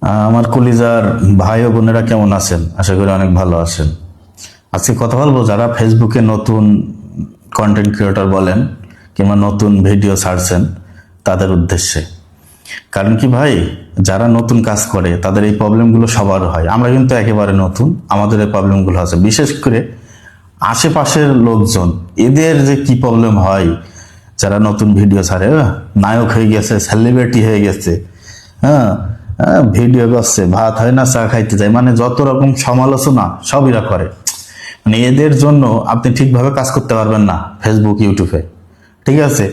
আমার কলিজার ভাই ও বোনেরা কেমন আছেন? আশা করি অনেক ভালো আছেন। আজকে কথা বলবো যারা ফেসবুকে নতুন কন্টেন্ট ক্রিয়েটর বলেন কিংবা নতুন ভিডিও ছাড়ছেন তাদের উদ্দেশ্যে। কারণ কি ভাই, যারা নতুন কাজ করে তাদের এই প্রবলেমগুলো সবার হয়। আমরা কিন্তু একেবারে নতুন, আমাদের এই প্রবলেমগুলো আছে। বিশেষ করে আশেপাশের লোকজন, এদের যে কি প্রবলেম হয় যারা নতুন ভিডিও ছাড়ে, নায়ক হয়ে গেছে, সেলিব্রিটি হয়ে গেছে, হ্যাঁ, ভিডিও করছে, ভাত হয় না চা খাইতে যায়, মানে যত রকম সমালোচনা সব এরা করে। মানে এদের জন্য আপনি ঠিকভাবে কাজ করতে পারবেন না ফেসবুক ইউটিউবে, ঠিক আছে?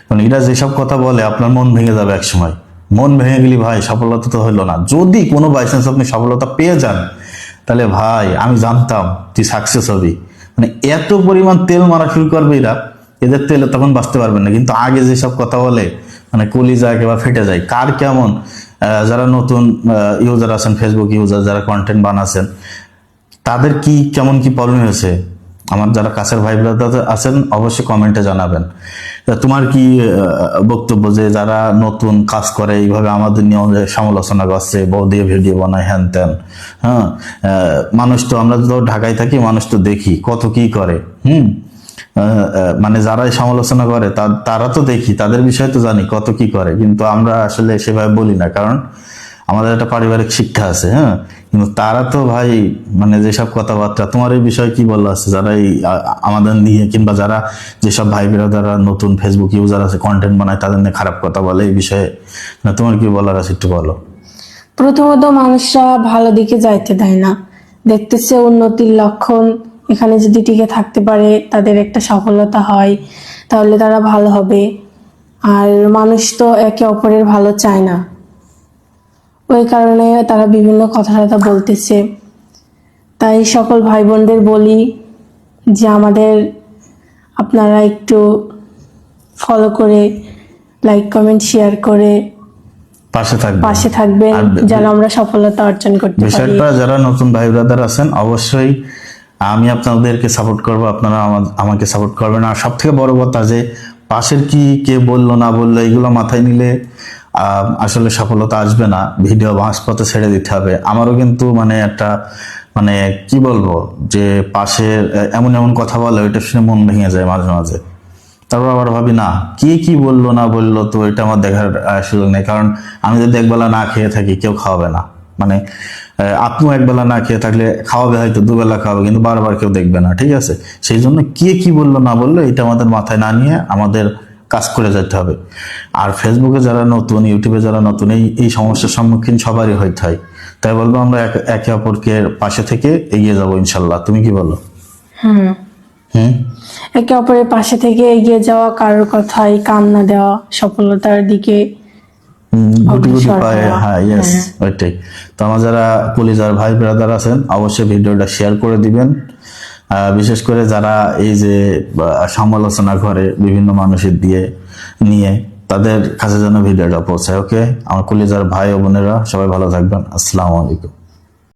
মানে এরা যেসব কথা বলে আপনার মন ভেঙে যাবে এক সময়। মন ভেঙে গেলে ভাই সফলতা তো হইলো না। যদি কোনো বাইচান্স আপনি সফলতা পেয়ে যান, তাহলে ভাই আমি জানতাম তুই সাকসেস হবি। মানে এত পরিমাণ তেল মারা শুরু করবে এরা, এদের তেলে তখন বাঁচতে পারবেন না। কিন্তু আগে যেসব কথা বলে, মানে কলিজা একেবারে ফেটে যায়। কার কেমন যারা নতুন ইউজার আছেন, ফেসবুক ইউজার যারা কন্টেন্ট বানাচ্ছেন, তাদের কি কেমন কি প্রবলেম হয়েছে, আমার যারা কাছের ভাই ব্রাদার আছেন অবশ্যই কমেন্টে জানাবেন। তোমার কি বক্তব্য যে যারা নতুন কাজ করে এইভাবে আমাদের নিয়ে সমালোচনা করছে, বউ দিয়ে ভিডিও বানায়, হ্যান ত্যান। হ্যাঁ, মানুষ তো, আমরা তো ঢাকায় থাকি, মানুষ তো দেখি কত কি করে। মানে যারাই সমালোচনা করে তারা তো দেখি, তাদের বিষয়ে তো জানি কত কি করে, কিন্তু আমরা আসলে সেভাবে বলি না, কারণ আমাদের একটা পারিবারিক শিক্ষা আছে। হ্যাঁ, কিন্তু তারা তো ভাই, মানে যেসব কথাবার্তা, তোমার এই বিষয়ে কি বলা আছে যারা এই আমাদের নিয়ে, কিংবা যারা যেসব ভাই যারা নতুন ফেসবুক ইউজার আছে, কন্টেন্ট বানায়, তাদের নিয়ে খারাপ কথা বলে, এই বিষয়ে তোমার কি বলার আছে একটু বলো। প্রথমত, মানুষরা ভালো দিকে যাইতে দেয় না, দেখতেছে উন্নতির লক্ষণ। এখানে যদি টিকে থাকতে পারে, তাদের একটা সফলতা হয়, তাহলে তারা ভালো হবে। আর মানুষ তো একে অপরের ভালো চায় না, ওই কারণে তারা বিভিন্ন কথা বলতেছে। তাই সকল ভাই বোনদের বলি যে আপনারা একটু ফলো করে, লাইক কমেন্ট শেয়ার করে পাশে থাকবেন, যেন আমরা সফলতা অর্জন করতে পারি। বিষয়টা যারা নতুন ভাই ব্রাদার আছেন, অবশ্যই আমি আপনাদেরকে সাপোর্ট করব, আপনারা আমাকে সাপোর্ট করবেন। আর সব থেকে বড় কথা যে পাশের কি কে বললো না বললো এগুলো মাথায় নিলে আসলে সফলতা আসবে না। ভিডিও মাঝপথে ছেড়ে দিতে হবে। আমারও কিন্তু মানে একটা, মানে কি বলবো, যে পাশের এমন এমন কথা বলে, ওইটা শুনে মন ভেঙে যায় মাঝে মাঝে। তারপর আবার ভাবি, না কে কি বললো না বললো তো এটা আমার দেখার সুযোগ নেই, কারণ আমি যদি একবেলা না খেয়ে থাকি কেউ খাওয়াবে না। মানে আপনিও একবেলা না খেয়ে থাকলে খাওয়াবে, হয়তো দুবেলা খাওয়াবে, কিন্তু বারবার কেউ দেখবে না, ঠিক আছে? সেই জন্য কে কি বললো না বললো এটা আমাদের মাথায় না নিয়ে আমাদের কাজ করে যেতে হবে। আর ফেসবুকে যারা নতুন, ইউটিউবে যারা নতুন, এই সমস্যার সম্মুখীন সবারই হইতে হয়। তাই বলবো আমরা একে অপরকে পাশে থেকে এগিয়ে যাবো ইনশাল্লাহ। তুমি কি বলো? একে অপরের পাশে থেকে এগিয়ে যাওয়া, কারোর কথাই কান না দেওয়া, সফলতার দিকে গুটি গুটি পায়ে, হ্যাঁ, ইয়েস, ওইটাই। তো আমার যারা কলিজার ভাই ব্রাদার আছেন অবশ্যই ভিডিওটা শেয়ার করে দিবেন। বিশেষ করে যারা এই যে সমালোচনা করে বিভিন্ন মানুষের নিয়ে, তাদের কাছে যেন ভিডিওটা পৌঁছায়। ওকে, আমার কলিজার ভাই ও বোনেরা সবাই ভালো থাকবেন। আসসালামু আলাইকুম।